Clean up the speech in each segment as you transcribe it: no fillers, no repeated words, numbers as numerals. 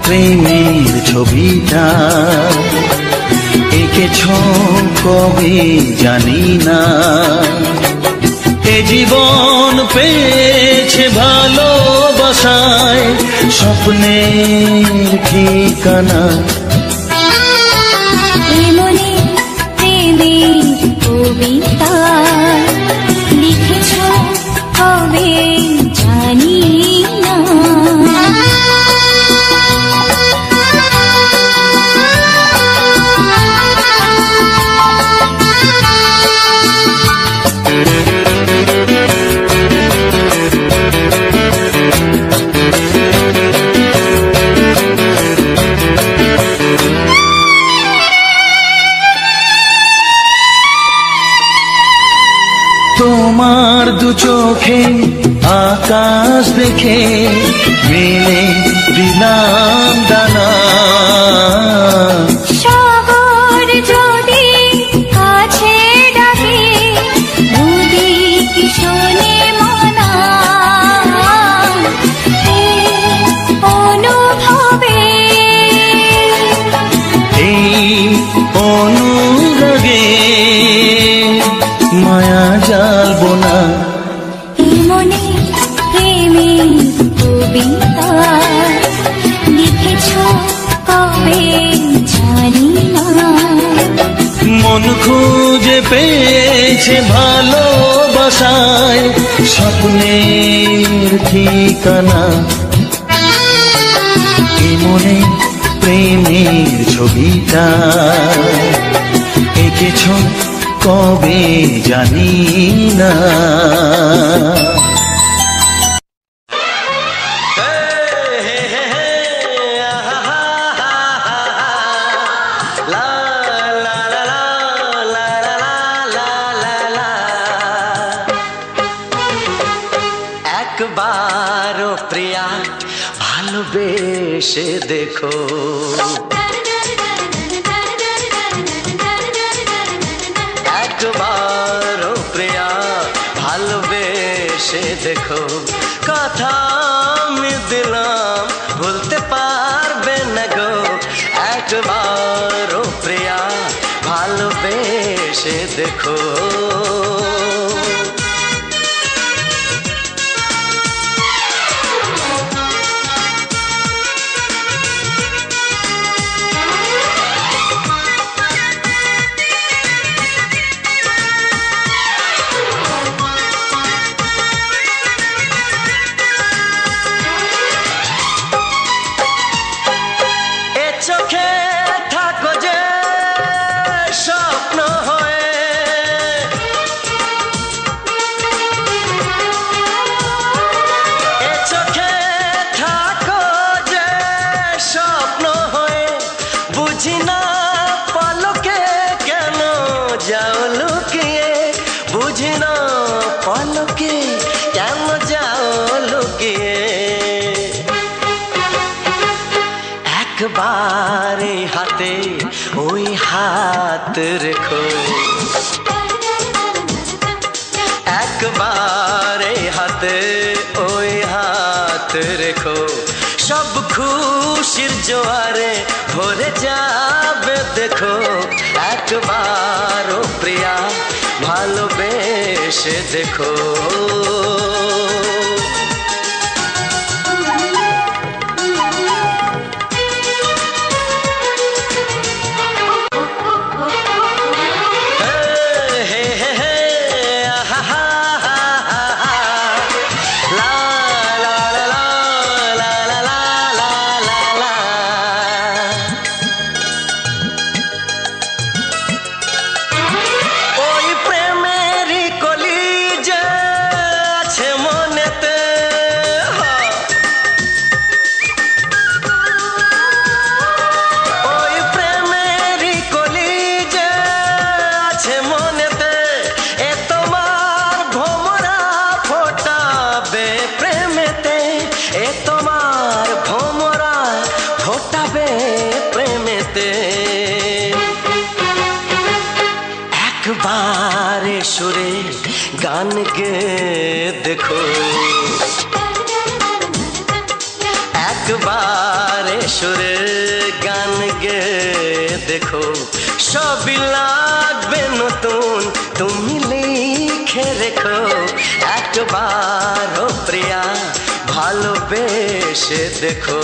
প্রেমের ছবিটা এঁকেছ কবে জানি না, এ জীবন পেয়েছে ভালোবাসায় স্বপ্নের ঠিকানা। মনে প্রেমের কবিতা লিখেছ কবে জানি না, তোমার দু চোখে আকাশ দেখে মেলে দিলাম দানা। সাগর যদি কাছে ডাকে নদী কি শোনে মানা, অনুভবে এই অনুরাগে মায়া জালবো না। মনে প্রেমের কবিতা লিখেছ কবে জানি না, মন খুঁজে পেয়েছে ভালোবাসায় স্বপ্নের ঠিকানা। এ মনে প্রেমের ছবিটা এঁকেছ কবে জানি না। একবারও প্রিয়া ভালোবেসে দেখো, একবারও প্রিয়া ভালোবেসে দেখো, কথা আমি দিলাম ভুলতে পারবে না গো। একবারও প্রিয়া ভালোবেসে দেখো। চোখে থাকো যে স্বপ্ন হয়ে, এ চোখে থাকো যে স্বপ্ন হয়ে, বুঝি না পলকে কেন যাও লুকিয়ে, বুঝি না পলকে কেন যাও লুকিয়ে। একবার হাতে ওই হাত রেখো, একবার হাতে ওই হাত রেখো, সব খুশির জোয়ারে ভরে যাবে দেখো। একবার প্রিয়া ভালোবেসে দেখো। ওই প্রেমেরই কলিজা আছে দেখো একবারে সুরের গান গে দেখো সবই লাগবে নতুন তুমি লিখে রেখো একবার ও প্রিয়া ভালোবেসে দেখো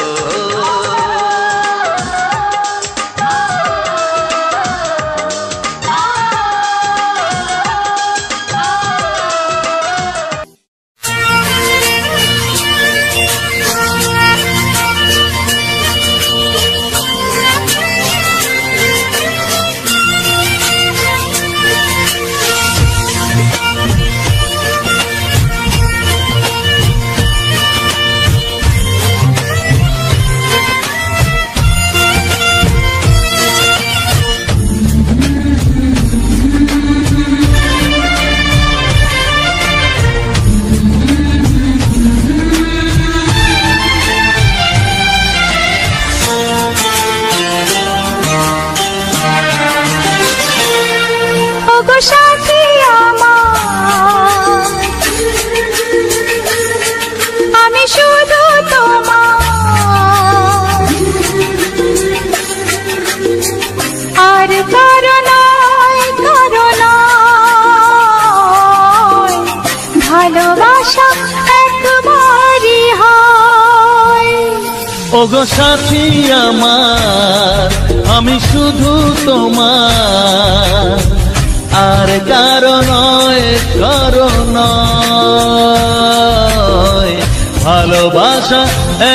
ওগো সাথী আমার আমি শুধু তোমার আর কারো নয় ভালোবাসা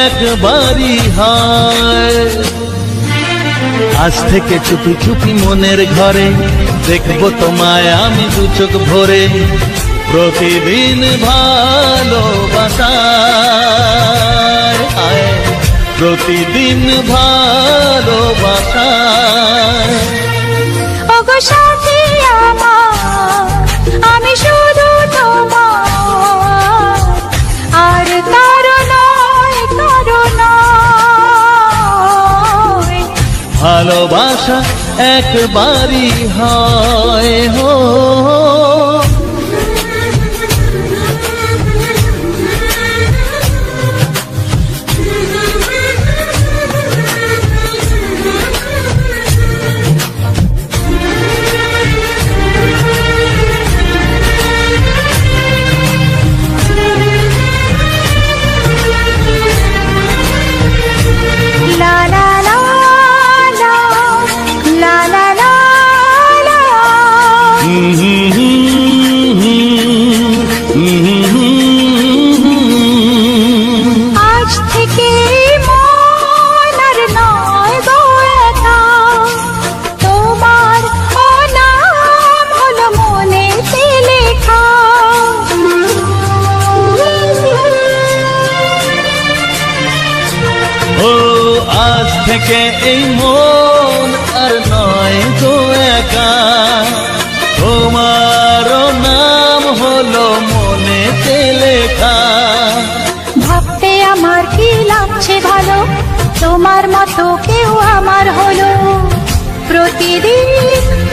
একবারই হয় আজ থেকে চুপি চুপি মনের ঘরে দেখবো তোমায় আমি দু চোখ ভরে প্রতিদিন ভালোবাসা প্রতিদিন ভালোবাসা ওগো সাথী আমার আমি শুধু তোমার আর কারো নয় ভালোবাসা একবারই হয় হো থেকে এই মন আর নয় তো একা তোমার নাম হলো মনেতে লেখা ভাবতে আমার কি লাগছে ভালো তোমার মতো কেউ আমার হলো প্রতিদিন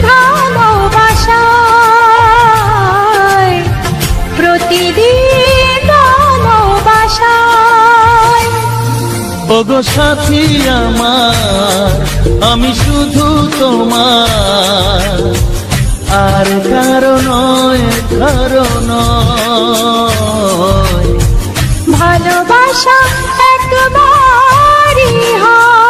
ভালোবাসায় প্রতিদিন ভালোবাসায় ওগো সাথী আমার আমি শুধু তোমার আর কারো নয় ভালোবাসা একবারই হয়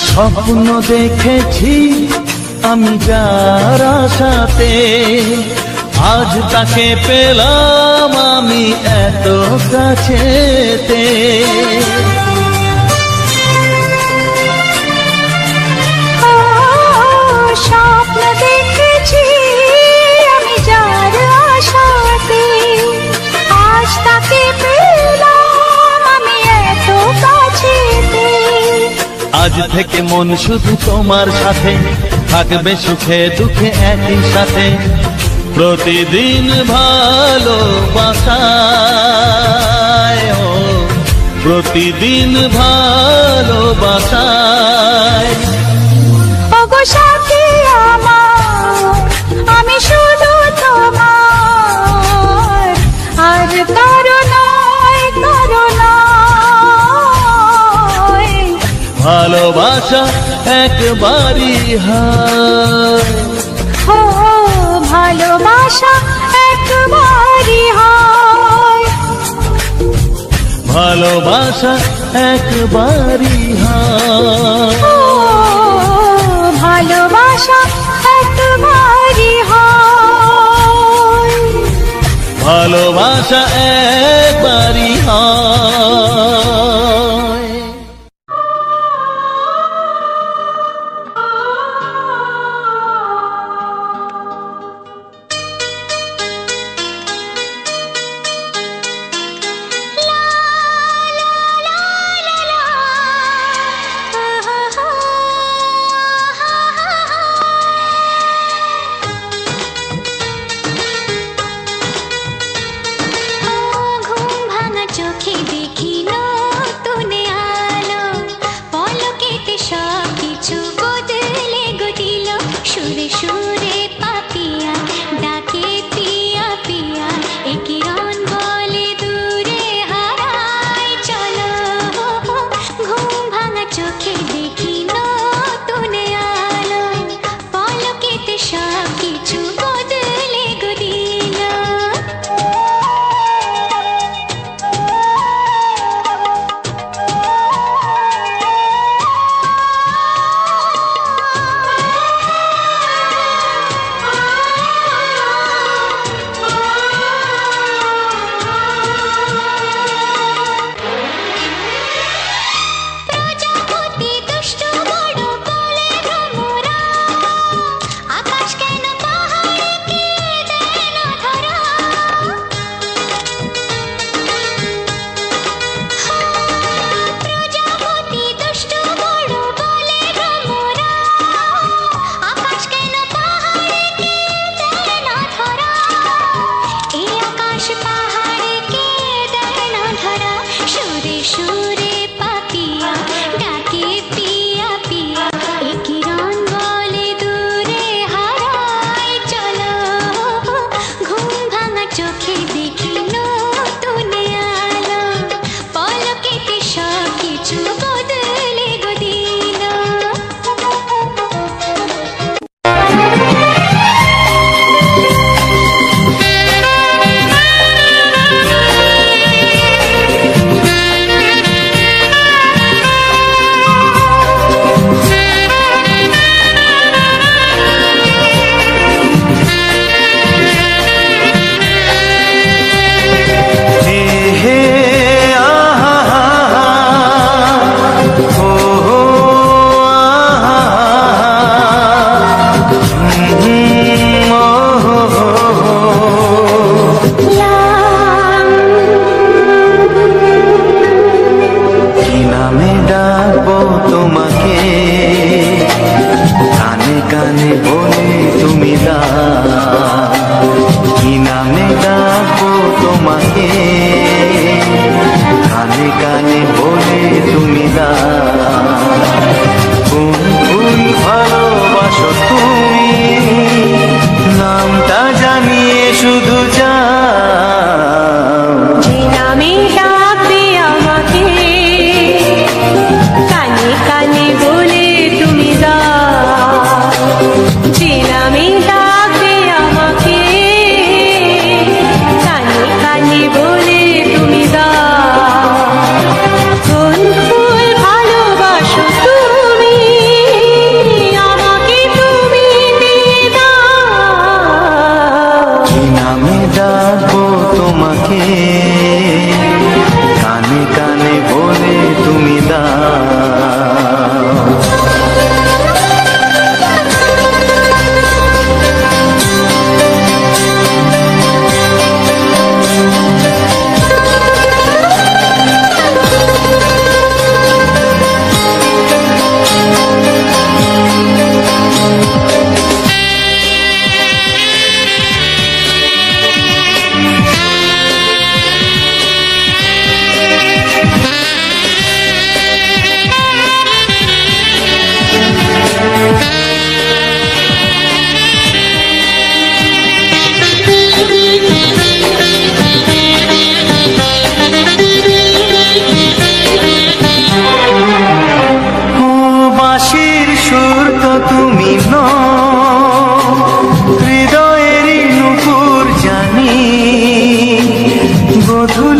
স্বপ্ন দেখেছি আমি যার আশাতে আজ তাকে পেলাম আমি এত কাছেতে স্বপ্ন দেখেছি আমি যার আশাতে আজ আজ থেকে মন শুধু তোমার সাথে, থাকবে সুখে দুঃখে একই সাথে। প্রতিদিন ভালোবাসায়, ও প্রতিদিন ভালোবাসায়। ওগো সাথী আমার, আমি শুধু তোমার, আর কারো নয়, কারো নয়। ভালোবাসা একবারই হয়, ও ভালোবাসা একবারই হয়। ভালোবাসা একবারই হয়, ও ভালোবাসা একবারই হয়। ভালোবাসা একবারই হয়। ঘুম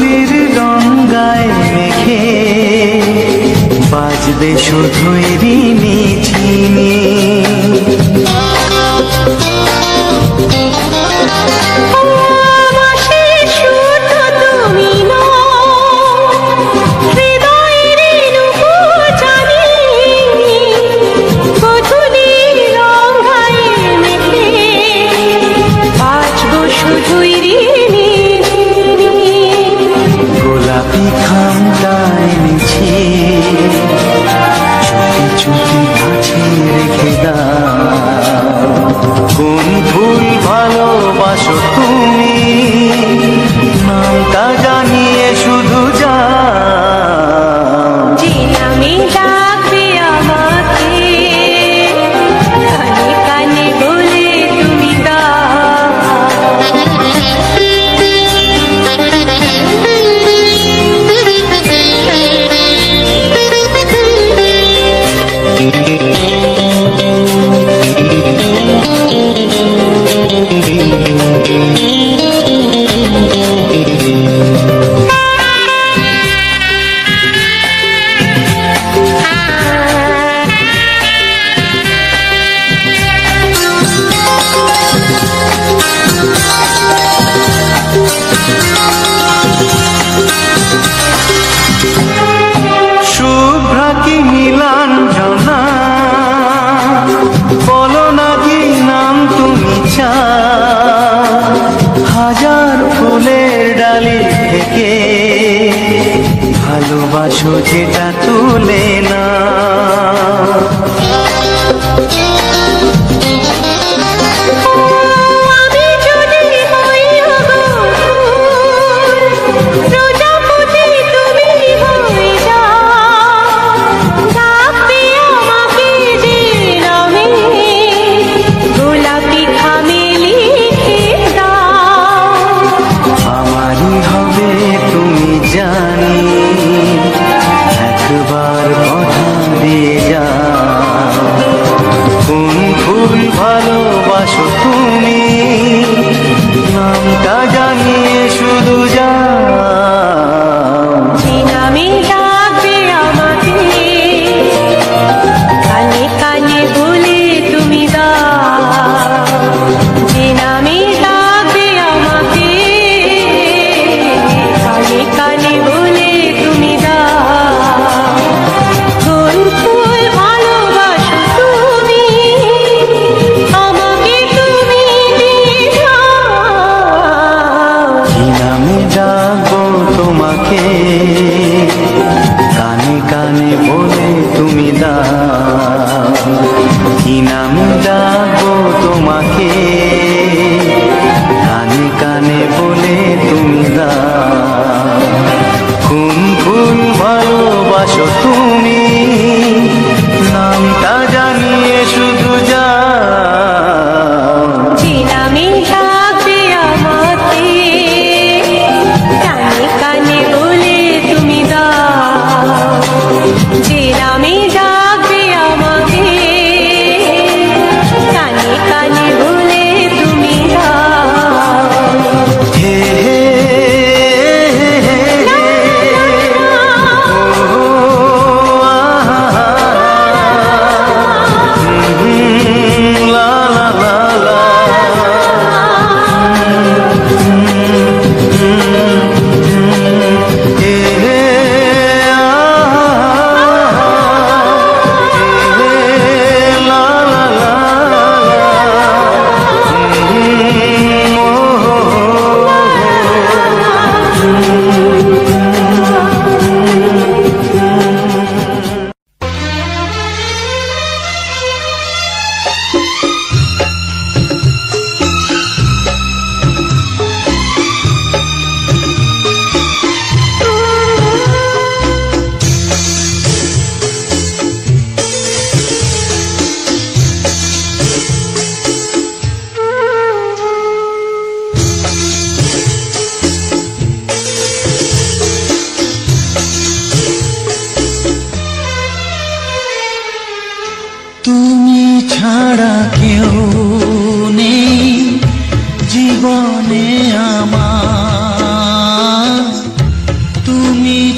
তুলির রং গায়ে মেখে বাজবে শুধুই রিমি ঝিমি। গোলাপি খামটায় নিছি চুপি চুপি কাছে রেখে দাও। কোন ফুল ভালোবাসো তুমি নামটা জানিয়ে শুধু যাও। যে নামে ডাকবে আমাকে কানে কানে বলে তুমি শুভ্রা কি নীলাঞ্জনা বলো না কি নাম তুমি চাও। হাজার ফুলের ডালি থেকে ভালোবাসো যেটা তুলে না। আমারই হবে তুমি জানি একবার কথা দিয়ে যাও। কোন ফুল ভালোবাসো তুমি নামটা জানিয়ে শুধু যাও। যে নামে ডাকবে আমাকে কানে কানে বলে তুমি যে নামে ডাকবে আমাকে কানে কানে বলে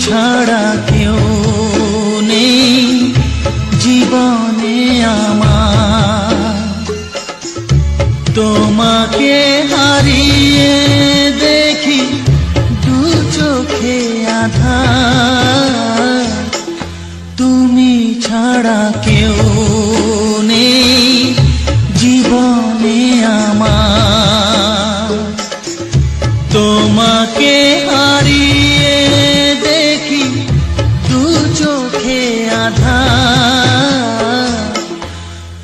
ছাড়া কেউ নেই জীবনে আমার, তোমাকে হারিয়ে দেখি দু চোখে আঁধার, তুমি ছাড়া কেউ নেই জীবনে আমার, তোমাকে হারিয়ে দেখি দু চোখে আঁধার,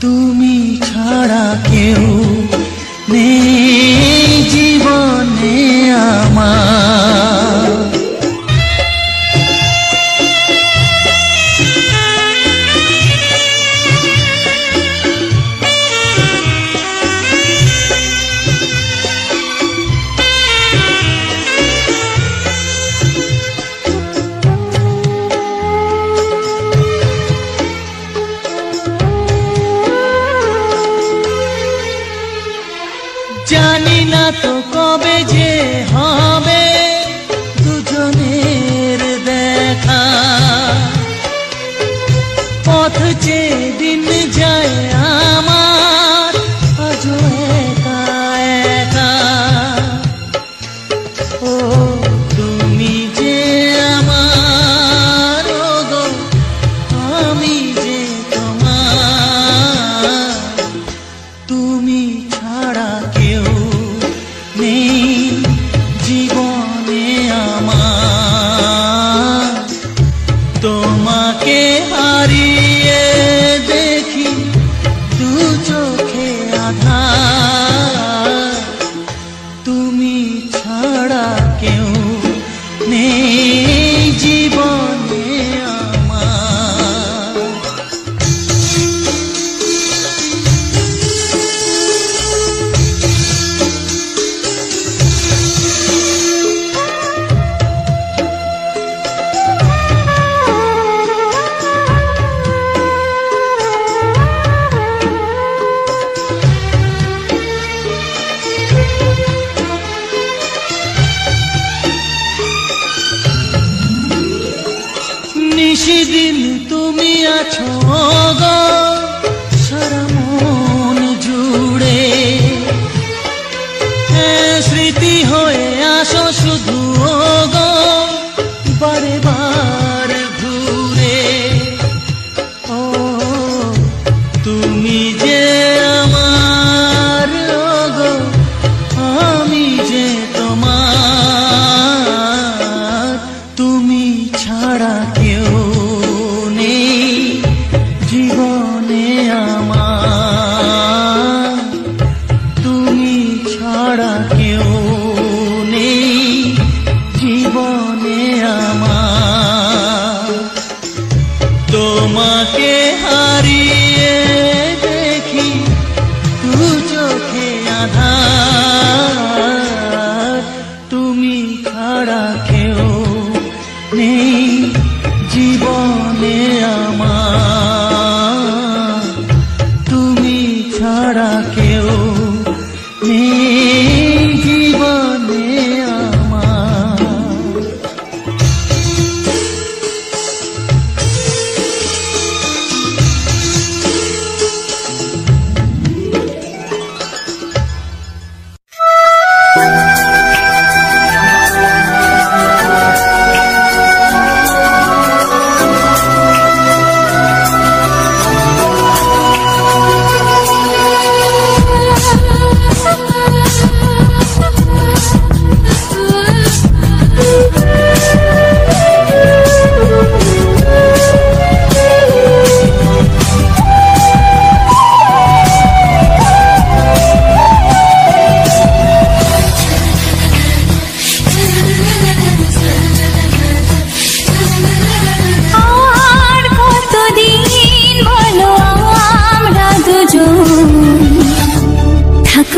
তুমি ছাড়া কেউ নেই জীবনে আমার। জানি না তো কবে যে হবে দুজনের দেখা, পথ চেয়ে দিন যায় আমার আজও একা একা, ও তুমি যে আমার, ও গো আমি যে তোমার, তুমি ছাড়া কেউ নেই জীবনে আমার, তোমাকে হারিয়ে দেখি দু চোখে আঁধার, তুমি ছাড়া কেউ নেই জীবনে আমার। নিশিদিন তুমি আছো গো সারা মন জুড়ে, স্মৃতি হয়ে আসো শুধু গো বারে বার ঘুরে, ও তুমি যে আমার, ও গো আমি যে তোমার, তুমি ছাড়া কেউ নেই জীবনে আমার, তুমি ছাড়া কেউ নেই জীবনে আমার, তোমাকে হারিয়ে দেখি দু চোখে আঁধার, তুমি ছাড়া কেউ নেই জীবনে আমার, তুমি ছাড়া কেউ নেই জীবনে আমার।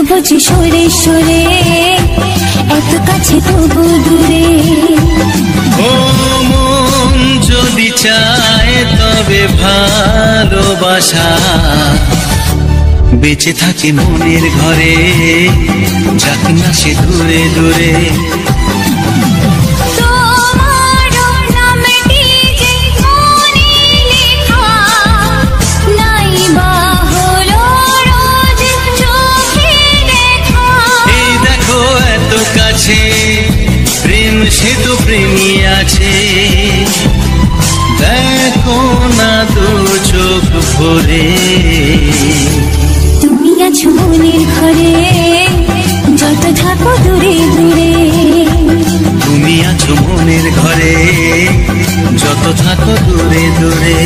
বুঝি সরে সরে এত কাছে তবু দূরে। ও মন যদি চায় তবে ভালোবাসা বেঁচে থাকে মনের ঘরে, যাক না সে দূরে দূরে। তোমার নাম আছে, দেখো না দু চোখ ভরে। তুমি আছো মনের ঘরে, যত থাকো দূরে দূরে। তুমি আছো মনের ঘরে, যত থাকো দূরে দূরে।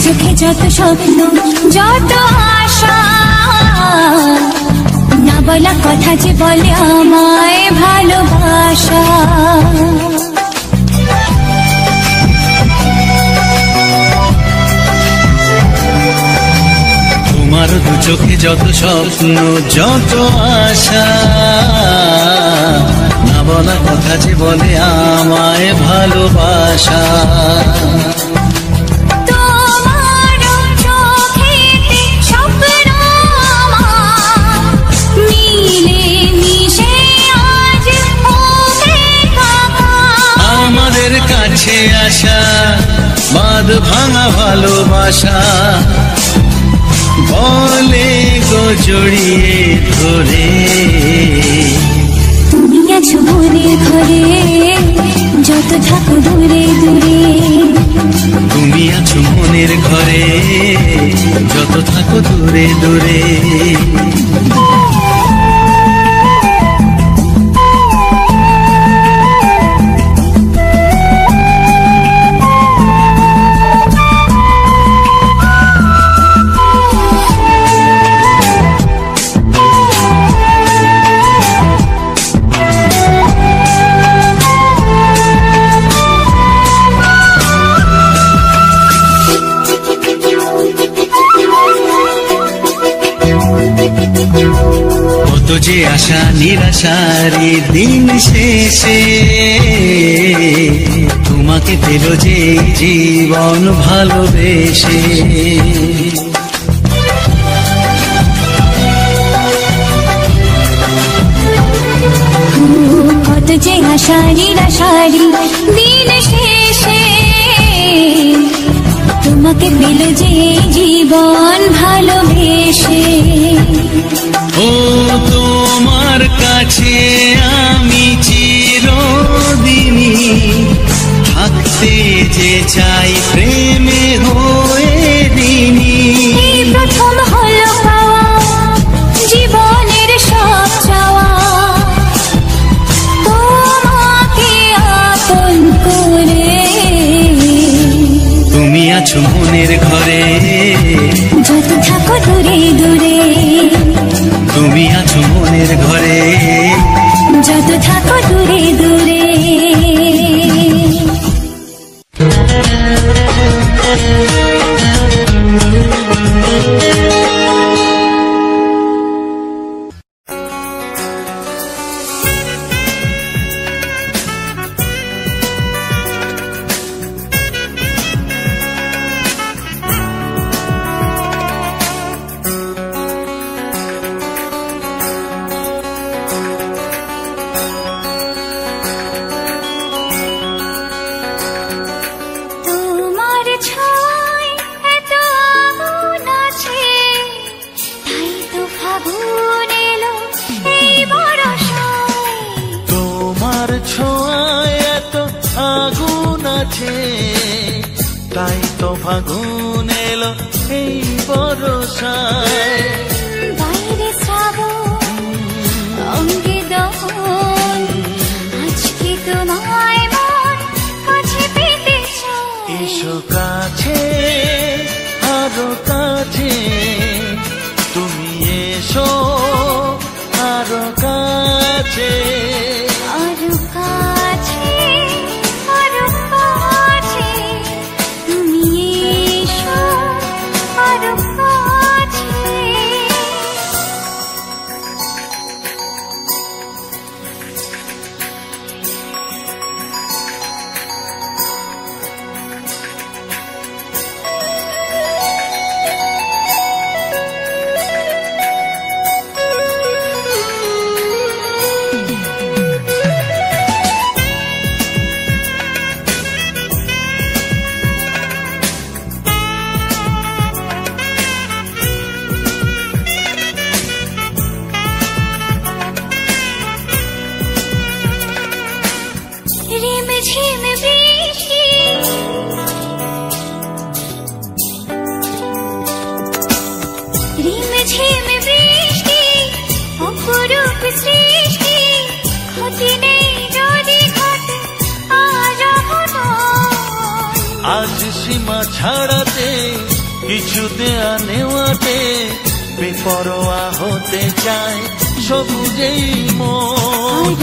চোখে যত স্বপ্ন, যত আশা, না বলা কথা যে বলে আমায় ভালোবাসা। তোমার দু চোখে যত স্বপ্ন, যত আশা, না বলা কথা যে বলে আমায় ভালোবাসা। কাছে আসা বাঁধ ভাঙা ভালোবাসা, বলে গো জড়িয়ে ধরে। তুমি আছো মনের ঘরে, যত থাকো দূরে দূরে। তুমি আছো মনের ঘরে, যত থাকো দূরে দূরে। কত যে আশা নিরাশারি দিন শেষে, তোমাকে পেল যে জীবন ভালোবেসে। কত যে আশা নিরাশারি দিন শেষে, তোমাকে পেল যে জীবন ভালোবেসে। ও তোমার কাছে আমি চিরদিনই থাকতে যে চাই প্রেমে হয়ে দিনই। এই প্রথম হলো পাওয়া জীবনের সব চাওয়া, তোমাকে আপন করে। তুমি আছো মনের ঘরে, যত থাকো দূরে দূরে। তুমি আছো মনের ঘরে, যত থাকো দূরে দূরে। তাই তো ফাগুন এলো এই বরষায়। বাইরে শ্রাবণ অঙ্গে দহন, আজকে তোমায় মন কাছে পেতে চায়। এসো কাছে আরো কাছে, তুমি এসো আরো কাছে। আরো কাছে আরো কাছে, তুমি এসো আরো কাছে। ঝিম বৃষ্টি রিম ঝিম বৃষ্টি অপরূপ সৃষ্টি ক্ষতি নেই যদি ঘটে আজ আজ সীমা ছাড়াতে কিছু দেয়া নেওয়াতে বেপরোয়া হতে চায় সবুজেই মন।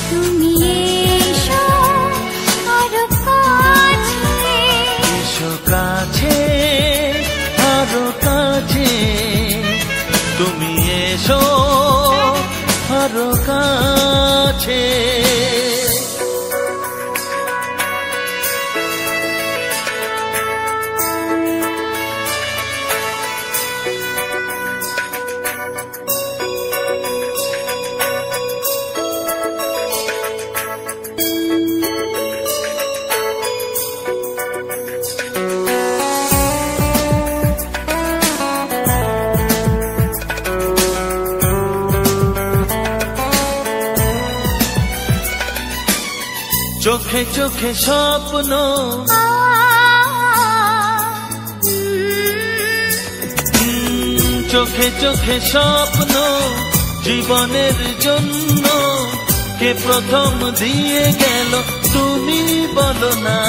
তুমি এসো আরো কাছে আরো কাছে তুমি এসো আরো কাছে। চোখে চোখে স্বপ্ন চোখে চোখে স্বপ্ন জীবনের জন্য কে প্রথম দিয়ে গেল তুমি বলো না।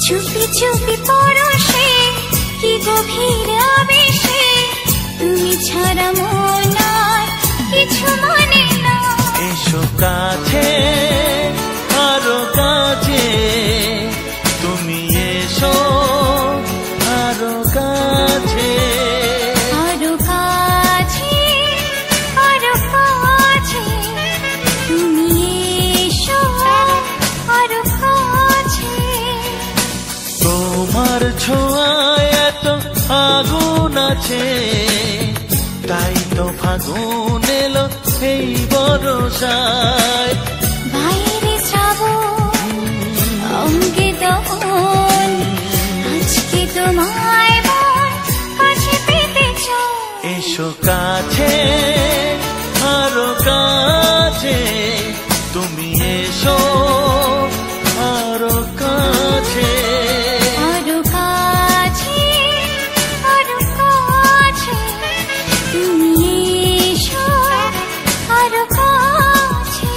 চুপি চুপি পরশে কি গভীর আবেশে তুমি ছাড়া মন আর কিছু মনে না। এসো কাছে আরো কাছে তুমি এসো আরো কাছে আরো কাছে আরো কাছে তুমি এসো আরো কাছে। তোমার ছোঁয়ায় এত আগুন আছে তাই তো ফাগুন এলো এই বরসায়। বাইরে শ্রাবণ অঙ্গে দহন আজকে তোমায় মন কাছে পেতে চাই। এসো কাছে আরো কাছে তুমি এসো আরো কাছে আরো কাছে আরো কাছে তুমি এসো আরো কাছে।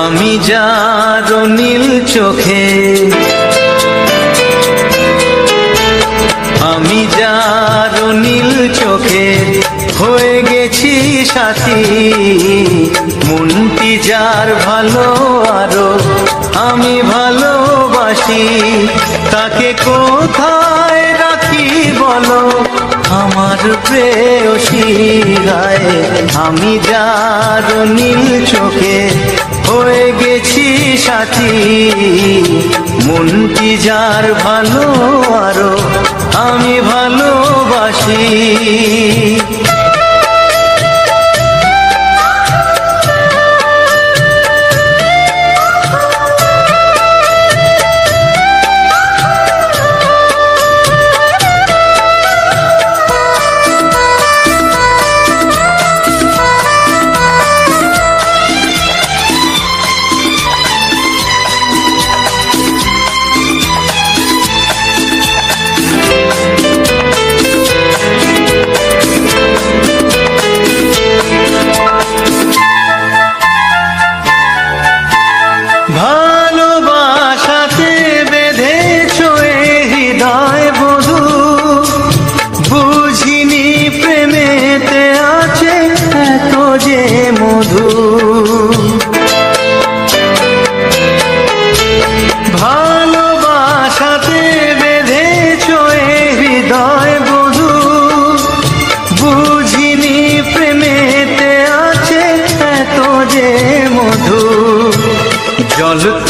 আমি যার নীল চোখে আমি যার নীল চোখে হয়ে গেছি সাথী মনটি যার ভালো আরো আমি ভালোবাসি তাকে কোথায় রাখি বলো আমার প্রেয়সী গায়ে। আমি যার নীল চোখে হয়ে গেছি সাথী মনটি যার ভালো আরো আমি ভালোবাসি।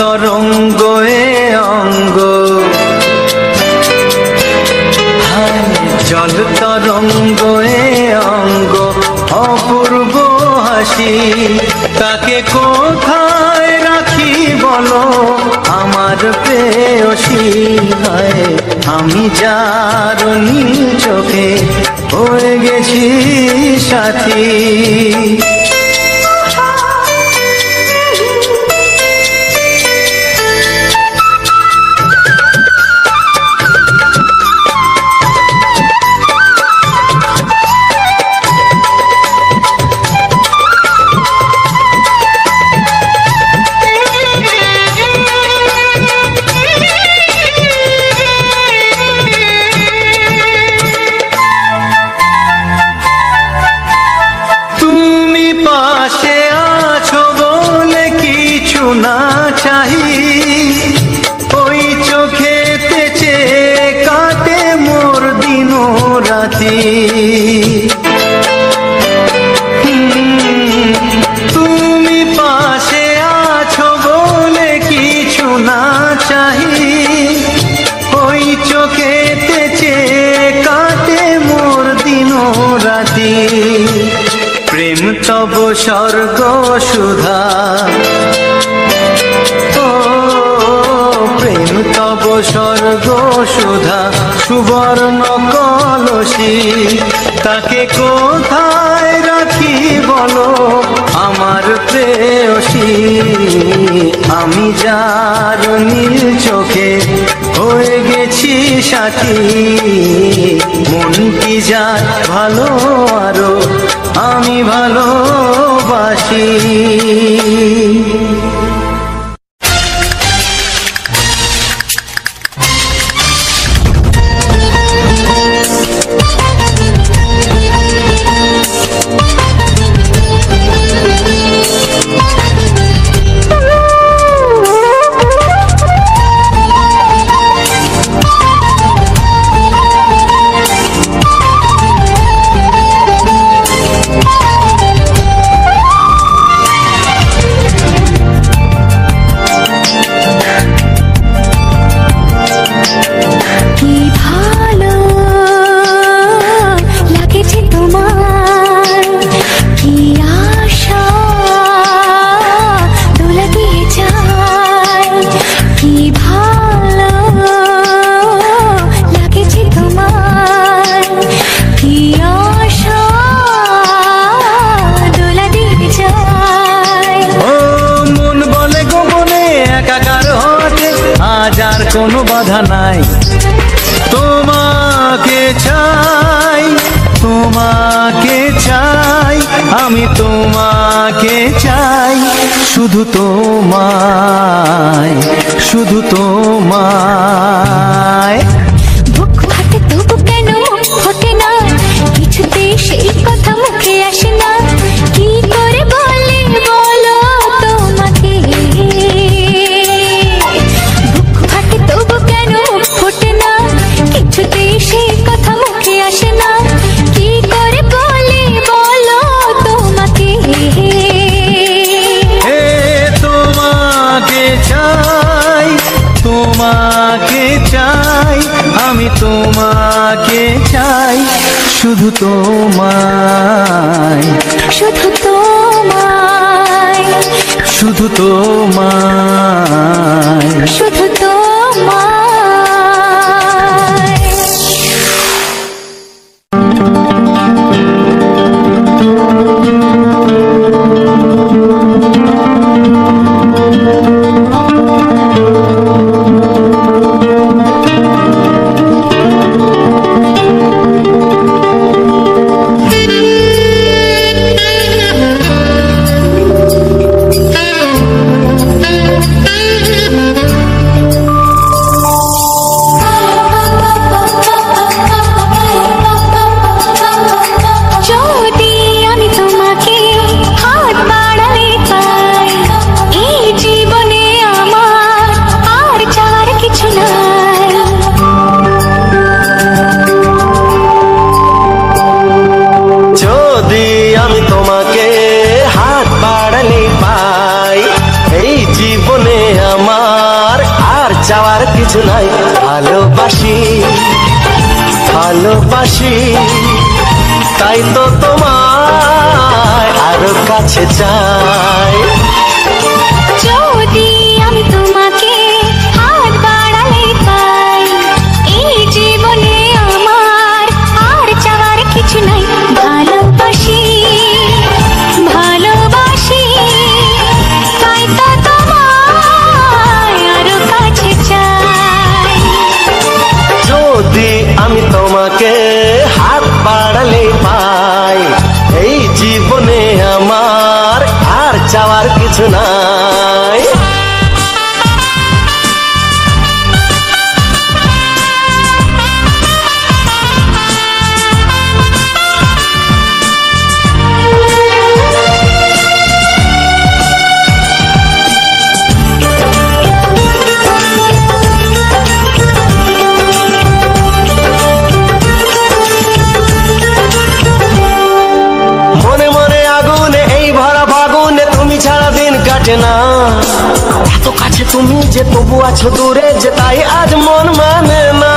তরঙ্গ এ অঙ্গ, হায় জল তরঙ্গ এ অঙ্গ, অপূর্ব হাসি তাকে কোথায় রাখি বলো আমার প্রেয়সী। হায় আমি যার নীল চোখে হয়ে গেছি সাথী। না চাহি ওই চোখেতে চেয়ে কাটে মোর দিন রাতি। তুমি পাশে আছো বলে কিছু না চাহি ওই চোখেতে চেয়ে কাটে মোর দিন রাতি। প্রেম তব স্বর্গ সুধা, প্রেম তব স্বর্গ সুধা সুবর্ণ কলসী তাকে কোথায় রাখি বলো আমার প্রেয়সী। আমি যার নীল চোখে হয়ে গেছি সাথী, মন কি যায় ভালো আরো আমি ভালোবাসি। কোনো বাধা নাই, তোমাকে চাই, তোমাকে চাই, আমি তোমাকে চাই, শুধু তোমায়, শুধু তোমায়। বুক ফাটে তবু কেন ফোটে না, কিছুতে সেই কথা মুখে আসে না, কি করে বলে বলো তোমাকে। তবু কেন ফোটে না, কিছুতে সেই কথা মুখে আসে না, কি করে বলে বলো তোমাকে। তোমাকে চাই, তোমাকে চাই, আমি তোমাকে চাই, শুধু তোমায়, শুধু তোমায়, শুধু তোমায়, শুধু তোমায়। ভালোবাসি তাই তো তোমায় আরো কাছে চাই। যদি আমি তোমাকে হাত বাড়ালে পাই, এই জীবনে আমার আর চাওয়ার কিছু নাই। ভালোবাসি ভালোবাসি তাই তো তোমায় আরো কাছে চাই। যদি আমি তোমাকে হাত বাড়ালে পাই, এই জীবনে আমার আর চাওয়ার কিছু নাই। মনে মনে আগুনে এই ভরা ফাগুনে তুমি ছাড়া দিন কাটে না। এত কাছে তুমি যে তবু আছো দূরে, যে তাই আজ মন মানে না।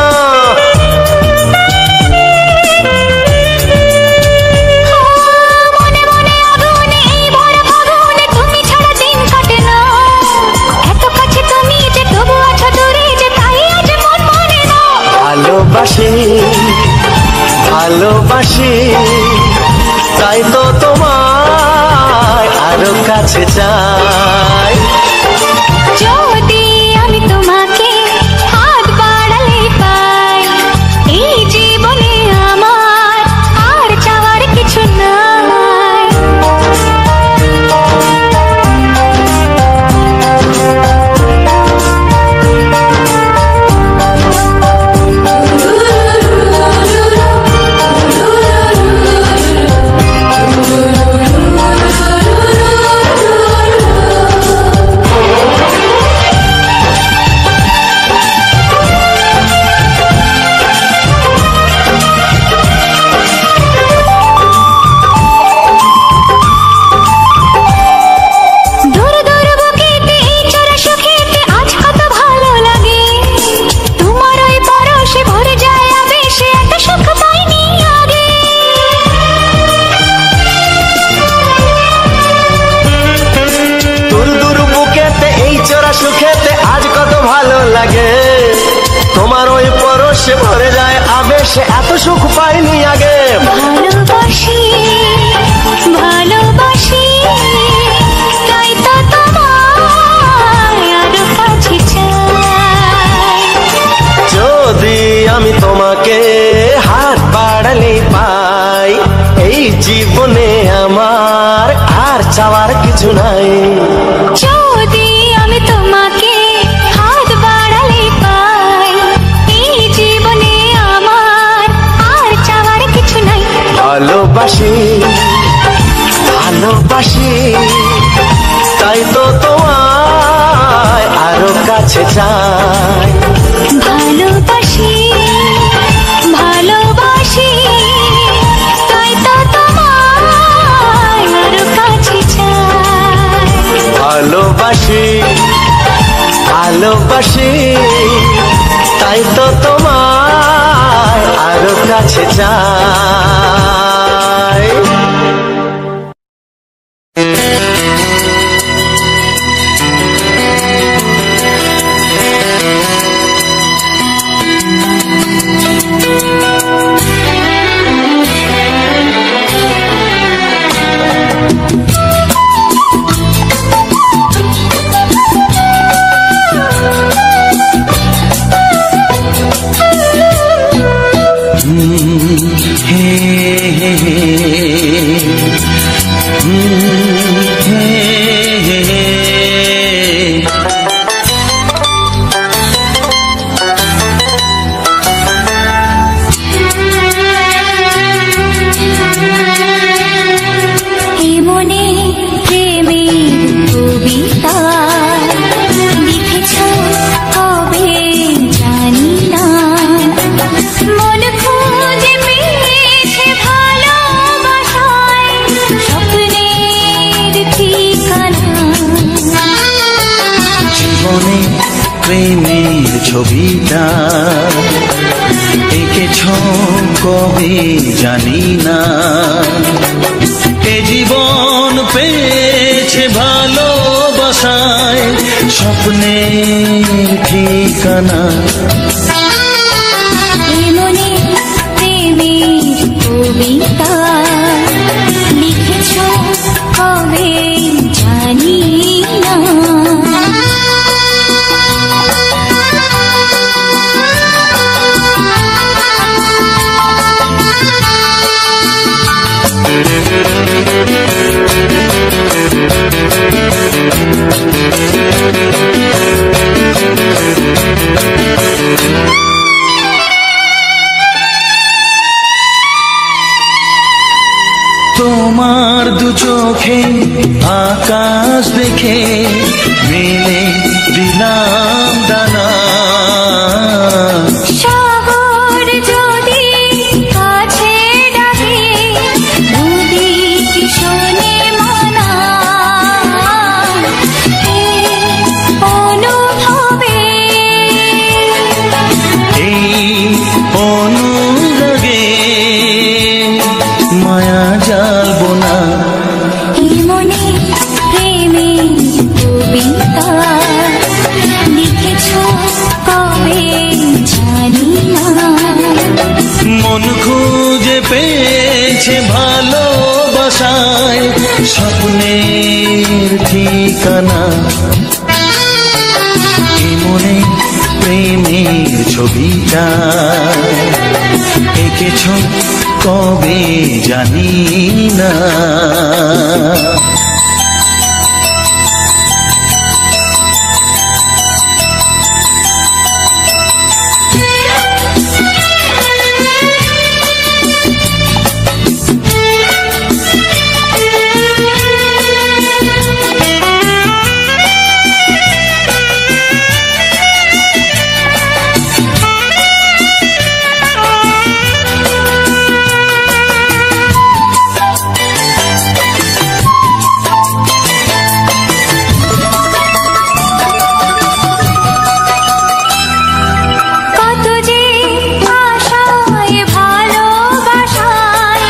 মনে মনে আগুনে এই ভরা ফাগুনে তুমি ছাড়া দিন কাটে না। এত কাছে তুমি যে তবু আছো দূরে, যে তাই আজ মন মানে না। ভালোবাসি ভালোবাসি তাই তো তোমায় আরো কাছে চাই। যদি আমি তোমাকে হাত বাড়ালে পাই, এই জীবনে আমার আর চাওয়ার কিছু নাই। দূর দূর বুকেতে এই চোরা সুখেতে আজ কত ভালো লাগে। তোমার ওই পরশে ভরে যায় আবেশে, এত সুখ পাইনি আগে। দূর দূর বুকেতে এই চোরা সুখেতে আজ কত ভালো লাগে। তোমার ওই পরশে ভরে যায় আবেশে, এত সুখ পাইনি আগে। ভালোবাসি ভালোবাসি তাই তো তোমায় আরো কাছে চাই। যদি আমি তোমাকে হাত বাড়ালে পাই, এই জীবনে আমার আর চাওয়ার কিছু নাই। যদি আমি তোমাকে হাত বাড়ালে পাই, এই জীবনে আমার আর চাওয়ার কিছু নাই। ভালোবাসি ভালোবাসি তাই তো তোমায় আরো কাছে চাই। ভালোবাসি ভালোবাসি তাই তো তোমায় আরো কাছে চাই। ভালোবাসি ভালোবাসি তাই তো তোমায় আরো কাছে চাই। প্রেমের ছবিটা এঁকেছো কবে জানি না। এ জীবন পেয়েছে ভালোবাসায় স্বপ্নের ঠিকানা। মনে প্রেমের কবিতা লিখেছ কবে জানি না। তোমার দু চোখে আকাশ দেখে মেলে দিলাম দানা। সাগর যদি কাছে ডাকে নদী কি শোনে মানা। এই অনুভবে এই অনুরাগে মায়া জালবো না। এই মনে প্রেমের কবিতা লিখেছ কবে জানি না। মন খুঁজে পেয়েছে ভালোবাসায় স্বপ্নের ঠিকানা। এই মনে প্রেমের ছবিটা এঁকেছ কবে জানি না। কত যে আশায় ভালোবাসায়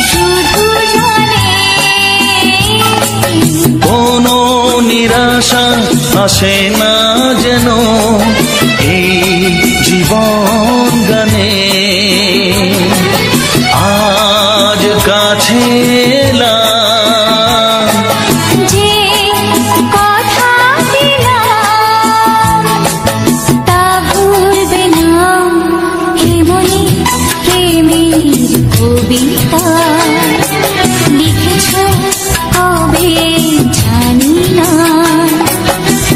শুধু জানে কোনো নিরাশা আসে না যেন এই জীবন গানে। আজ কাছে এলাম যে কথা দিলাম তা ভুলবে না। এ মনে প্রেমের কবিতা লিখেছ কবে জানি না।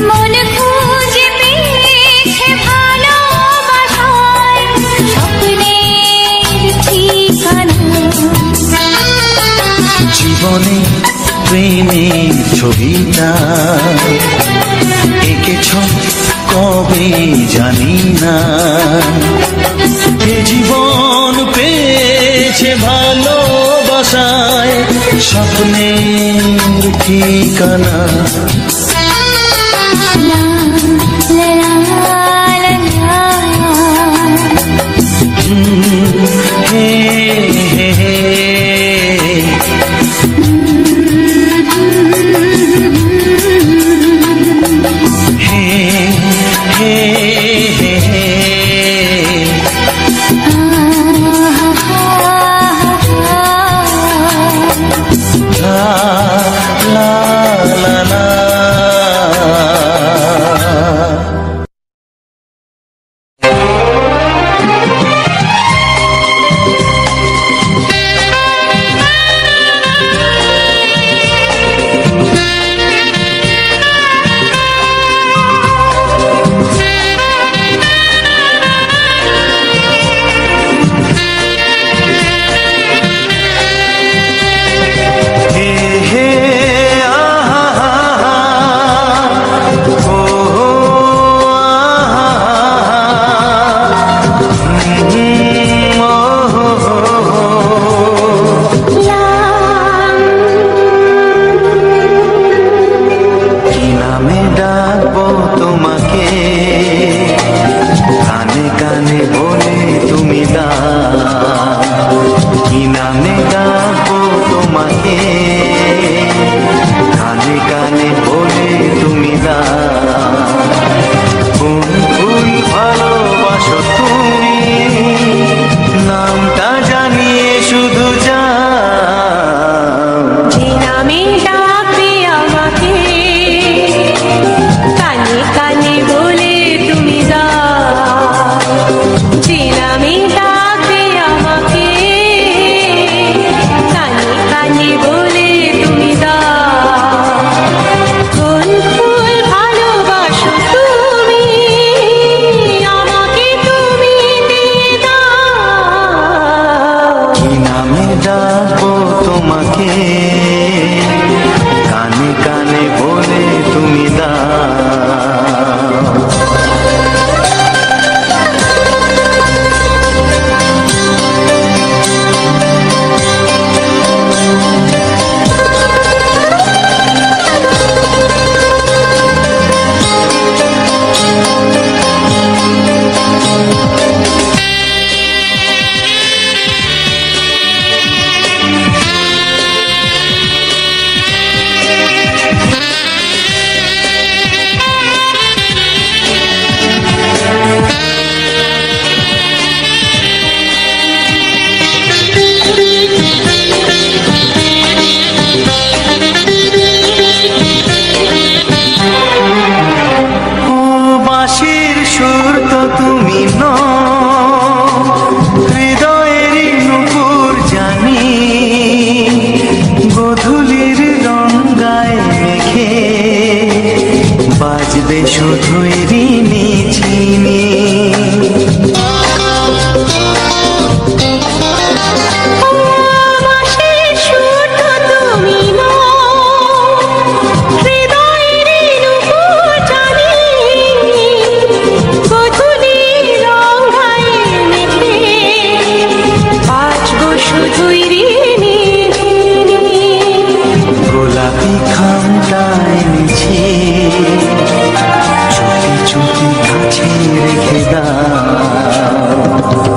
মন খুঁজে পেয়েছে ভালোবাসায় স্বপ্নের ঠিকানা। জীবনে প্রেমের ছবিটা এঁকেছ কবে জানি না। এ জীবন পেয়েছে ভালোবাসায় স্বপ্নের ঠিকানা। লা লা লা লা হে হে হে হে হে হে লা লা লা লা যে নামে ডাকবে আমাকে কানে কানে বলে তুমি দাও কোন ফুল ভালোবাসো তুমি আমাকে তুমি দিয়ে দাও কি নামে ডাকবো তোমাকে কানে কানে বলে তুমি দাও। বাঁশির সুর তো তুমি নও, হৃদয়েরই নূপুর জানি, গোধূলির রঙায় মেখে বাজবে শুধুই ঋণী ঝিনি। গোলাপি খামটায় নিচে চুপি চুপি কাছে রেখে দাও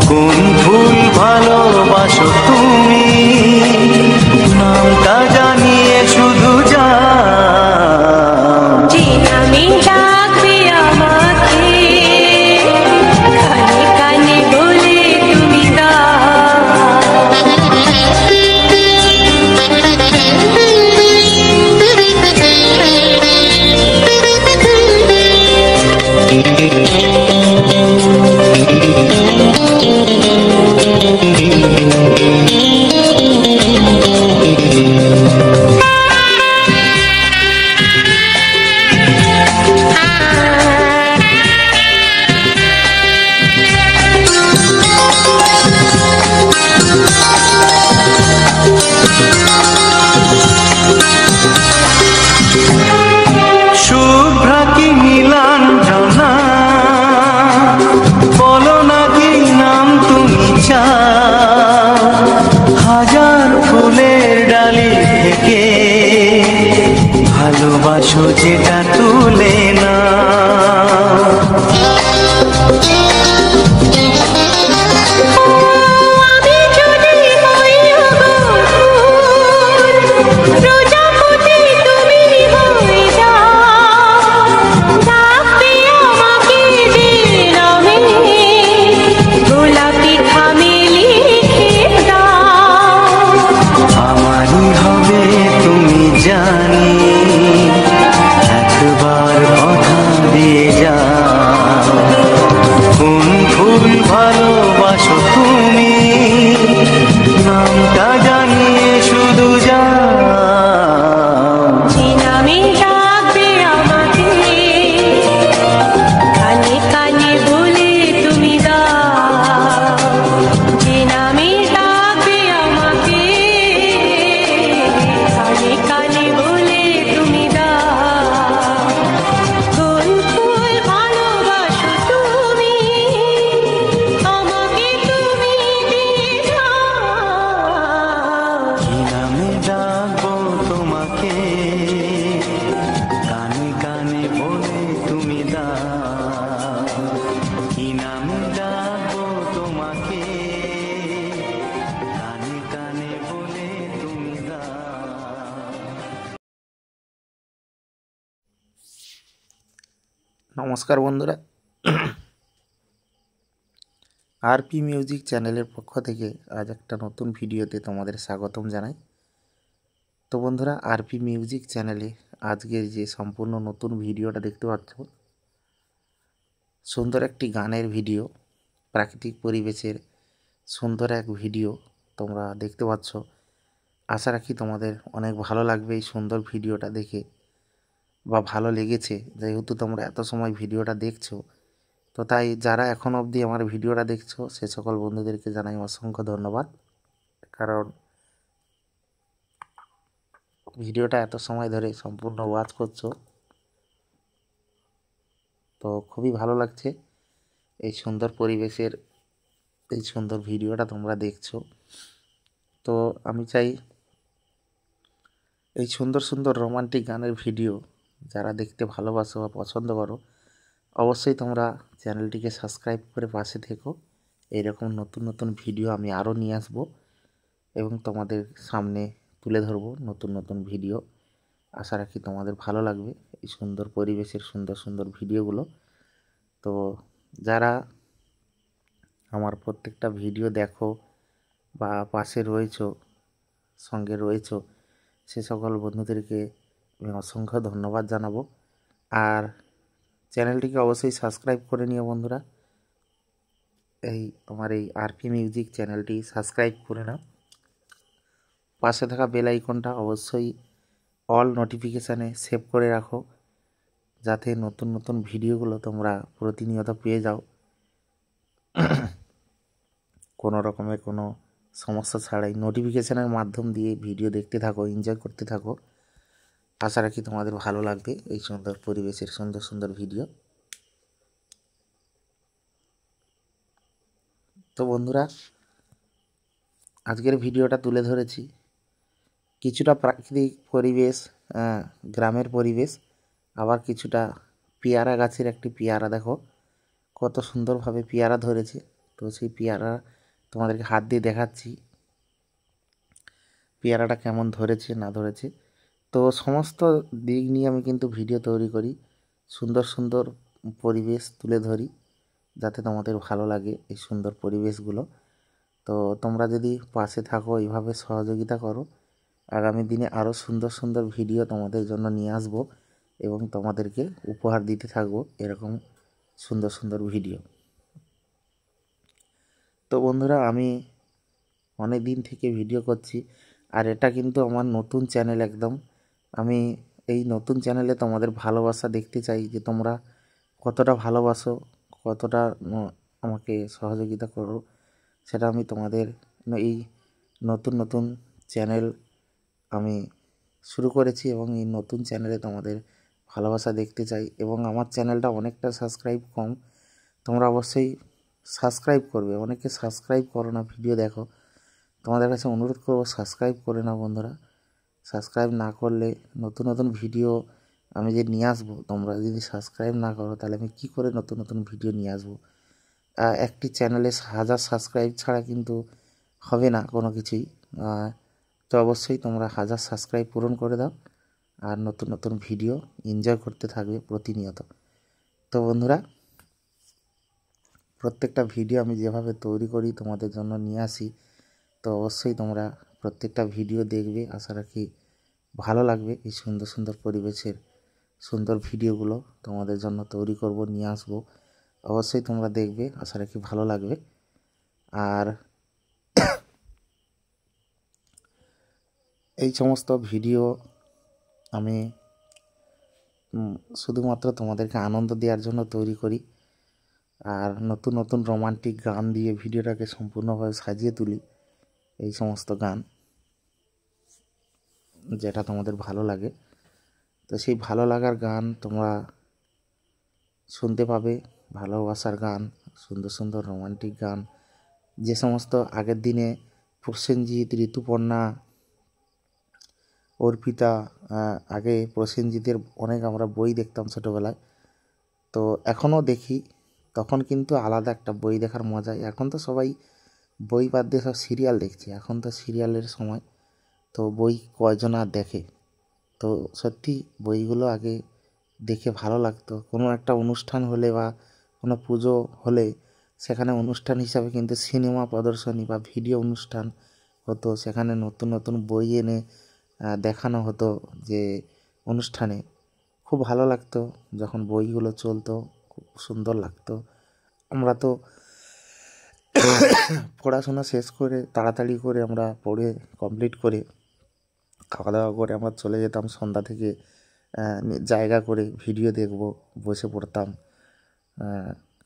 কোন ফুল ভালোবাসো তুমি নামটা জানিয়ে শুধু যাও। যে নামে ডাকবে আমাকে কানে কানে বলে তুমি শুভ্রা কি নীলাঞ্জনা বলো না কি নাম তুমি চাও হাজার ফুলের ডালি থেকে ভালোবাসো যেটা তুলে না। আমি যদি হই প্রজাপতি তুমি হয়ে যাও ডাকবে আমাকে যে নামে গোলাপি খামে লিখে দাও আমারই হবে তুমি জানি একবার কথা দিয়ে যাও কোন ফুল ভালোবাসো তুমি নামটা জানিয়ে শুধু যাও। যে নামে ডাকবে আমাকে কানে কানে বলে তুমি দাও যে নামে ডাকবে আমাকে কানে কানে বলে তুমি দাও কোন ফুল ভালোবাসো তুমি আমাকে তুমি দিয়ে দাও কি নামে ডাকবো তোমাকে কানে কানে বলে তুমি দাও কি নামে ডাকবো তোমাকে কানে কানে বলে তুমি দাও। নমস্কার বন্ধুরা, আরপি মিউজিক চ্যানেলের পক্ষ থেকে আজ একটা নতুন ভিডিওতে তোমাদের স্বাগতম জানাই। তো বন্ধুরা, আরপি মিউজিক চ্যানেলে আজকের যে সম্পূর্ণ নতুন ভিডিওটা দেখতে পাচ্ছ, সুন্দর একটি গানের ভিডিও। প্রাকৃতিক পরিবেশের সুন্দর এক ভিডিও তোমরা দেখতে পাচ্ছ। আশা রাখি তোমাদের অনেক ভালো লাগবে এই সুন্দর ভিডিওটা দেখে, বা ভালো লেগেছে যেহেতু তোমরা এত সময় ভিডিওটা দেখছো। তো তাই যারা এখন অবধি আমার ভিডিওটা দেখছো সে সকল বন্ধুদেরকে জানাই অসংখ্য ধন্যবাদ, কারণ ভিডিওটা এত সময় ধরে সম্পূর্ণ ওয়াচ করছো। তো খুবই ভালো লাগছে এই সুন্দর পরিবেশের এই সুন্দর ভিডিওটা তোমরা দেখছো। তো আমি চাই এই সুন্দর সুন্দর রোমান্টিক গানের ভিডিও যারা দেখতে ভালোবাসো বা পছন্দ করো, অবশ্যই তোমরা চ্যানেলটিকে সাবস্ক্রাইব করে পাশে থেকো। এইরকম নতুন নতুন ভিডিও আমি আরও নিয়ে আসবো এবং তোমাদের সামনে তুলে ধরবো নতুন নতুন ভিডিও। আশা রাখি তোমাদের ভালো লাগবে এই সুন্দর পরিবেশের সুন্দর সুন্দর ভিডিওগুলো। তো যারা আমার প্রত্যেকটা ভিডিও দেখো বা পাশে রয়েছো, সঙ্গে রয়েছো, সে সকল বন্ধুদেরকে আমি অসংখ্য ধন্যবাদ জানাবো। আর চ্যানেলটিকে অবশ্যই সাবস্ক্রাইব করে নিও বন্ধুরা। এই আমার এই আরপি মিউজিক চ্যানেলটি সাবস্ক্রাইব করে নাও। পাশে থাকা বেল আইকনটা অবশ্যই অল নোটিফিকেশানে সেভ করে রাখো, যাতে নতুন নতুন ভিডিওগুলো তোমরা প্রতিনিয়ত পেয়ে যাও, কোনো রকমের কোনো সমস্যা ছাড়াই নোটিফিকেশানের মাধ্যম দিয়ে ভিডিও দেখতে থাকো, এনজয় করতে থাকো। আশা রাখি তোমাদের ভালো লাগবে এই সুন্দর পরিবেশের সুন্দর সুন্দর ভিডিও। তো বন্ধুরা, আজকের ভিডিওটা তুলে ধরেছি কিছুটা প্রাকৃতিক পরিবেশ, গ্রামের পরিবেশ, আবার কিছুটা পেয়ারা গাছের একটি পেয়ারা দেখো কত সুন্দরভাবে পেয়ারা ধরেছে। তো সেই পেয়ারা তোমাদেরকে হাত দিয়ে দেখাচ্ছি পেয়ারাটা কেমন ধরেছে না ধরেছে। তো সমস্ত দিক নিয়ে আমি কিন্তু ভিডিও তৈরি করি, সুন্দর সুন্দর পরিবেশ তুলে ধরি যাতে তোমাদের ভালো লাগে এই সুন্দর পরিবেশগুলো। তো তোমরা যদি পাশে থাকো, এইভাবে সহযোগিতা করো, আগামী দিনে আরও সুন্দর সুন্দর ভিডিও তোমাদের জন্য নিয়ে আসবো এবং তোমাদেরকে উপহার দিতে থাকবো এরকম সুন্দর সুন্দর ভিডিও। তো বন্ধুরা, আমি অনেক দিন থেকে ভিডিও করছি, আর এটা কিন্তু আমার নতুন চ্যানেল একদম। আমি এই নতুন চ্যানেলে তোমাদের ভালোবাসা দেখতে চাই, যে তোমরা কতটা ভালোবাসো, কতটা আমাকে সহযোগিতা করো, সেটা আমি তোমাদের এই নতুন নতুন চ্যানেল আমি শুরু করেছি এবং এই নতুন চ্যানেলে তোমাদের ভালোবাসা দেখতে চাই। এবং আমার চ্যানেলটা অনেকটা সাবস্ক্রাইব কম, তোমরা অবশ্যই সাবস্ক্রাইব করবে। অনেকে সাবস্ক্রাইব করো না, ভিডিও দেখো, তোমাদের কাছে অনুরোধ করবো সাবস্ক্রাইব করে নাও বন্ধুরা। সাবস্ক্রাইব না করলে নতুন নতুন ভিডিও আমি যে নিয়ে আসবো, তোমরা যদি সাবস্ক্রাইব না করো তাহলে আমি কী করে নতুন নতুন ভিডিও নিয়ে আসবো। একটি চ্যানেলে 1000 সাবস্ক্রাইব ছাড়া কিন্তু হবে না কোনো কিছুই। তো অবশ্যই তোমরা 1000 সাবস্ক্রাইব পূরণ করে দাও, আর নতুন নতুন ভিডিও এনজয় করতে থাকবে প্রতিনিয়ত। তো বন্ধুরা, প্রত্যেকটা ভিডিও আমি যেভাবে তৈরি করি তোমাদের জন্য নিয়ে আসি, তো অবশ্যই তোমরা প্রত্যেকটা ভিডিও দেখবে। আশা রাখি ভালো লাগবে এই সুন্দর সুন্দর পরিবেশের সুন্দর ভিডিওগুলো তোমাদের জন্য তৈরি করব, নিয়ে আসবো। অবশ্যই তোমরা দেখবে, আশা রাখি ভালো লাগবে। আর এই সমস্ত ভিডিও আমি শুধুমাত্র তোমাদেরকে আনন্দ দেওয়ার জন্য তৈরি করি, আর নতুন নতুন রোমান্টিক গান দিয়ে ভিডিওটাকে সম্পূর্ণভাবে সাজিয়ে তুলি। এই সমস্ত গান যেটা তোমাদের ভালো লাগে, তো সেই ভালো লাগার গান তোমরা শুনতে পাবে, ভালোবাসার গান, সুন্দর সুন্দর রোমান্টিক গান, যে সমস্ত আগের দিনে প্রসেনজিৎ, ঋতুপর্ণা, অর্পিতা, আগে প্রসেনজিতের অনেক আমরা বই দেখতাম ছোটোবেলায়, তো এখনও দেখি। তখন কিন্তু আলাদা একটা বই দেখার মজা। এখন তো সবাই বই বাদ দিয়ে সব সিরিয়াল দেখছে, এখন তো সিরিয়ালের সময়, তো বই কয়জন আর দেখে। তো সত্যি বইগুলো আগে দেখে ভালো লাগতো। কোনো একটা অনুষ্ঠান হলে বা কোনো পুজো হলে সেখানে অনুষ্ঠান হিসাবে কিন্তু সিনেমা প্রদর্শনী বা ভিডিও অনুষ্ঠান হতো, সেখানে নতুন নতুন বই এনে দেখানো হতো। যে অনুষ্ঠানে খুব ভালো লাগতো যখন বইগুলো চলতো, খুব সুন্দর লাগতো। আমরা তো পড়াশোনা শেষ করে তাড়াতাড়ি করে আমরা পড়ে কমপ্লিট করে খাওয়া দাওয়া করে আমরা চলে যেতাম সন্ধ্যা থেকে জায়গা করে ভিডিও দেখব, বসে পড়তাম।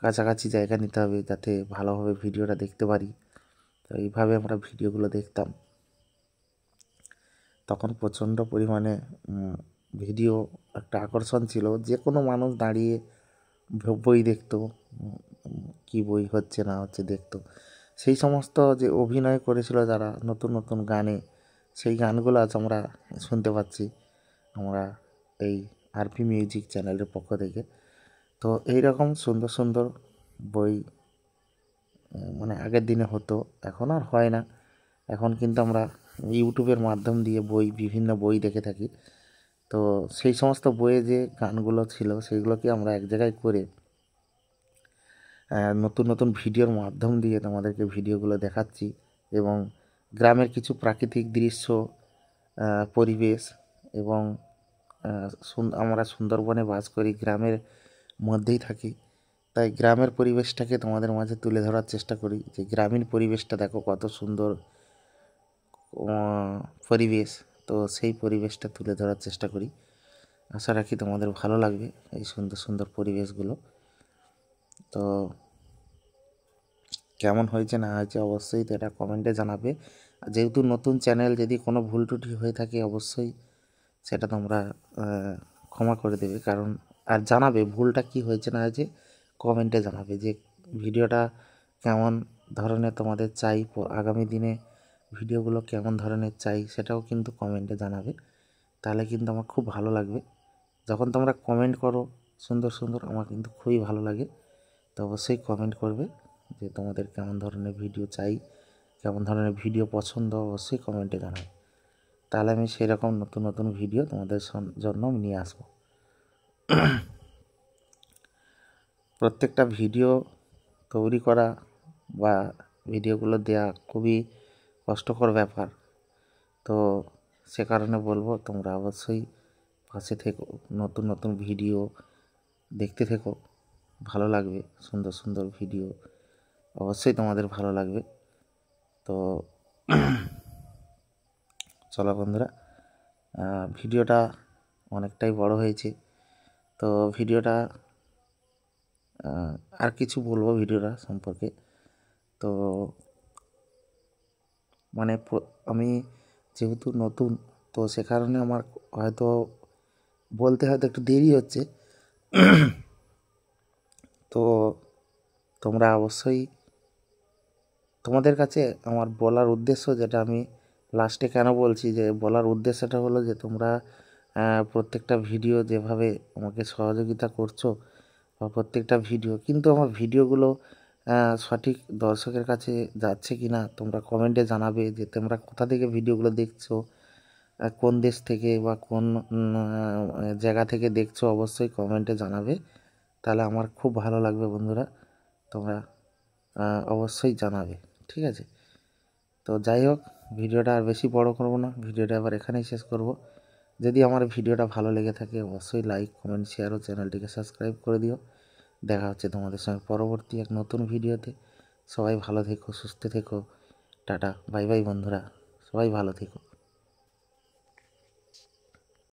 কাছাকাছি জায়গা নিতে হবে যাতে ভালোভাবে ভিডিওটা দেখতে পারি। তো এইভাবে আমরা ভিডিওগুলো দেখতাম। তখন প্রচণ্ড পরিমাণে ভিডিও একটা আকর্ষণ ছিল, যে কোনো মানুষ দাঁড়িয়ে বই দেখতো, কি বই হচ্ছে না হচ্ছে দেখতো। সেই সমস্ত যে অভিনয় করেছিল যারা নতুন নতুন গানে, সেই গানগুলো আজ আমরা শুনতে পাচ্ছি আমরা এই আরপি মিউজিক চ্যানেলের পক্ষ থেকে। তো এই রকম সুন্দর সুন্দর বই মানে আগের দিনে হতো, এখন আর হয় না। এখন কিন্তু আমরা ইউটিউবের মাধ্যম দিয়ে বিভিন্ন বই দেখে থাকি। তো সেই সমস্ত বইয়ে যে গানগুলো ছিল সেইগুলোকে আমরা এক জায়গায় করে নতুন নতুন ভিডিওর মাধ্যম দিয়ে তোমাদেরকে ভিডিওগুলো দেখাচ্ছি। এবং গ্রামের কিছু প্রাকৃতিক দৃশ্য, পরিবেশ এবং আমরা সুন্দরবনে বাস করি, গ্রামের মধ্যেই থাকি, তাই গ্রামের পরিবেশটাকে তোমাদের মাঝে তুলে ধরার চেষ্টা করি। যে গ্রামীণ পরিবেশটা দেখো কত সুন্দর পরিবেশ, তো সেই পরিবেশটা তুলে ধরার চেষ্টা করি। আশা রাখি তোমাদের ভালো লাগবে এই সুন্দর সুন্দর পরিবেশগুলো। তো কেমন হয়েছে না হয়েছে অবশ্যই তো এটা কমেন্টে জানাবে। যেহেতু নতুন চ্যানেল, যদি কোনো ভুল ত্রুটি হয়ে থাকে অবশ্যই সেটা তোমরা ক্ষমা করে দেবে। কারণ আর জানাবে ভুলটা কি হয়েছে না হয়েছে, কমেন্টে জানাবে যে ভিডিওটা কেমন ধরনের তোমাদের চাই, আগামী দিনে ভিডিওগুলো কেমন ধরনের চাই সেটাও কিন্তু কমেন্টে জানাবে। তাহলে কিন্তু আমার খুব ভালো লাগবে। যখন তোমরা কমেন্ট করো সুন্দর সুন্দর, আমার কিন্তু খুবই ভালো লাগে। তো অবশ্যই কমেন্ট করবে যে তোমাদের কেমন ধরনের ভিডিও চাই, কেমন ধরনের ভিডিও পছন্দ, অবশ্যই কমেন্টে জানাবে। তাহলে আমি সেরকম নতুন নতুন ভিডিও তোমাদের জন্য নিয়ে আসব। প্রত্যেকটা ভিডিও তৈরি করা বা ভিডিওগুলো দেওয়া খুবই কষ্টকর ব্যাপার। তো সে কারণে বলবো তোমরা অবশ্যই পাশে থেকো, নতুন নতুন ভিডিও দেখতে থেকো, ভালো লাগবে। সুন্দর সুন্দর ভিডিও অবশ্যই তোমাদের ভালো লাগবে। তো চলো বন্ধুরা, ভিডিওটা অনেকটাই বড় হয়েছে। তো ভিডিওটা আর কিছু বলবো ভিডিওটা সম্পর্কে। তো মানে আমি যেহেতু নতুন, তো সে কারণে আমার হয়তো বলতে হয়তো একটু দেরি হচ্ছে। তো তোমরা অবশ্যই, তোমাদের কাছে আমার বলার উদ্দেশ্য, যেটা আমি লাস্টে কেন বলছি, যে বলার উদ্দেশ্যটা হলো যে তোমরা প্রত্যেকটা ভিডিও যেভাবে আমাকে সহযোগিতা করছো, বা প্রত্যেকটা ভিডিও কিন্তু আমার ভিডিওগুলো সঠিক দর্শকের কাছে যাচ্ছে কি না তোমরা কমেন্টে জানাবে। যে তোমরা কোথা থেকে ভিডিওগুলো দেখছো, কোন দেশ থেকে বা কোন জায়গা থেকে দেখছো, অবশ্যই কমেন্টে জানাবে। তাহলে আমার খুব ভালো লাগবে বন্ধুরা, তোমরা অবশ্যই জানাবে, ঠিক আছে? তো যাই হোক, ভিডিওটা আর বেশি বড় করব না, ভিডিওটা আবার এখানেই শেষ করব। যদি আমার ভিডিওটা ভালো লেগে থাকে অবশ্যই লাইক, কমেন্ট, শেয়ার ও চ্যানেলটিকে সাবস্ক্রাইব করে দিও। দেখা হচ্ছে তোমাদের সঙ্গে পরবর্তী এক নতুন ভিডিওতে। সবাই ভালো থেকো, সুস্থ থেকো, টাটা, বাই বাই বন্ধুরা, সবাই ভালো থেকো।